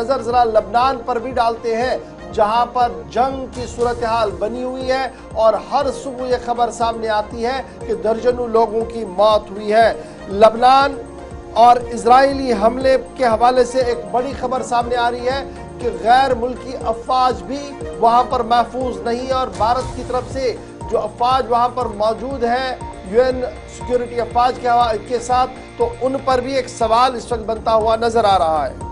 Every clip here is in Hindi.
नजर जरा लबनान पर भी डालते हैं, जहां पर जंग की सूरत हाल बनी हुई है और हर सुबह यह खबर सामने आती है कि दर्जनों लोगों की मौत हुई है। लबनान और इजरायली हमले के हवाले से एक बड़ी खबर सामने आ रही है कि गैर मुल्की अफवाज भी वहां पर महफूज नहीं, और भारत की तरफ से जो अफवाज वहां पर मौजूद है यूएन सिक्योरिटी अफवाज के साथ, तो उन पर भी एक सवाल इस वक्त बनता हुआ नजर आ रहा है।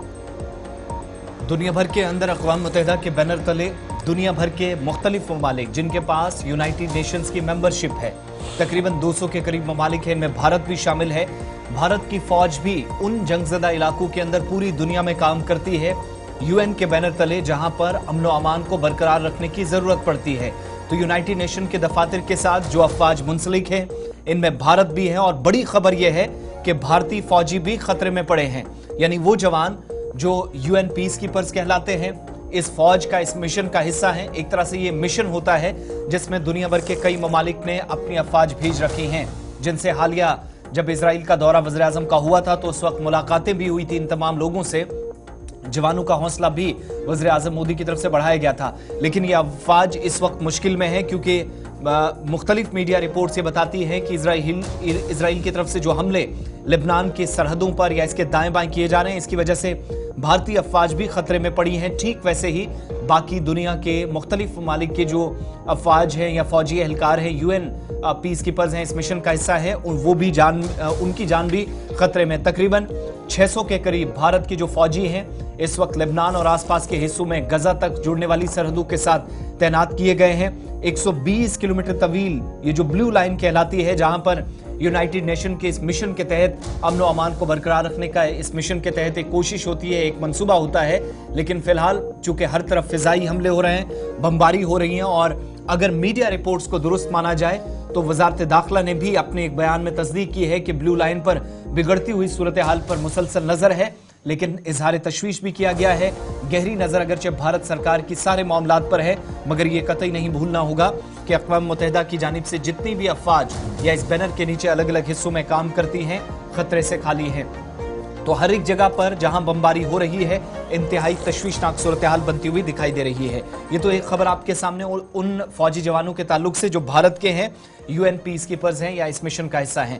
दुनिया भर के अंदर अक़वाम मुत्तहिदा के बैनर तले दुनिया भर के मुख्तलिफ ममालिक जिनके पास यूनाइटेड नेशंस की मेंबरशिप है, तकरीबन 200 के करीब ममालिक हैं, इनमें भारत भी शामिल है। भारत की फौज भी उन जंगज़दा इलाकों के अंदर पूरी दुनिया में काम करती है यूएन के बैनर तले, जहां पर अमन व अमान को बरकरार रखने की जरूरत पड़ती है। तो यूनाइटेड नेशन के दफातर के साथ जो अफवाज मुंसलिक हैं, इनमें भारत भी है, और बड़ी खबर यह है कि भारतीय फौजी भी खतरे में पड़े हैं। यानी वो जवान जो यूएन पीस कीपर्स कहलाते हैं, इस फौज का, इस मिशन का हिस्सा है। एक तरह से ये मिशन होता है जिसमें दुनिया भर के कई ममालिक ने अपनी अफवाज भेज रखी हैं, जिनसे हालिया जब इजराइल का दौरा वज़ीर आज़म का हुआ था तो उस वक्त मुलाकातें भी हुई थी इन तमाम लोगों से। जवानों का हौसला भी वज़ीर आज़म मोदी की तरफ से बढ़ाया गया था। लेकिन यह अफवाज इस वक्त मुश्किल में है, क्योंकि मुख्तलिफ मीडिया रिपोर्ट्स ये बताती हैं कि इजराइल की तरफ से जो हमले लेबनान की सरहदों पर या इसके दाएं बाएं किए जा रहे हैं, इसकी वजह से भारतीय अफवाज भी खतरे में पड़ी हैं। ठीक वैसे ही बाकी दुनिया के मुख्तलिफ ममालिक के जो अफवाज हैं या फौजी एहलकार हैं, यूएन पीस कीपर्स हैं, इस मिशन का हिस्सा है, वो भी उनकी जान भी खतरे में। तकरीबन 600 के करीब भारत के जो फौजी हैं इस वक्त लेबनान और आसपास के हिस्सों में गजा तक जुड़ने वाली सरहदों के साथ तैनात किए गए हैं। 120 किलोमीटर तवील ये जो ब्लू लाइन कहलाती है, जहां पर यूनाइटेड नेशन के इस मिशन के तहत अमन व अमान को बरकरार रखने का इस मिशन के तहत एक कोशिश होती है, एक मंसूबा होता है। लेकिन फिलहाल चूंकि हर तरफ फिजाई हमले हो रहे हैं, बमबारी हो रही है, और अगर मीडिया रिपोर्ट्स को दुरुस्त माना जाए तो वजारत दाखिला ने भी अपने एक बयान में तस्दीक की है कि ब्लू लाइन पर बिगड़ती हुई सूरत हाल पर मुसलसल नजर है, लेकिन इजहार तशवीश भी किया गया है। गहरी नजर अगरचे भारत सरकार की सारे मामलात पर है, मगर यह कतई नहीं भूलना होगा कि अक़वाम मुत्तहिदा की जानिब से जितनी भी अफवाज या इस बैनर के नीचे अलग अलग हिस्सों में काम करती हैं, खतरे से खाली हैं। तो हर एक जगह पर जहां बमबारी हो रही है, इंतहाई तशवीशनाक सूरत हाल बनती हुई दिखाई दे रही है। ये तो एक खबर आपके सामने उन फौजी जवानों के ताल्लुक से जो भारत के हैं, यूएन पीस कीपर्स हैं या इस मिशन का हिस्सा हैं।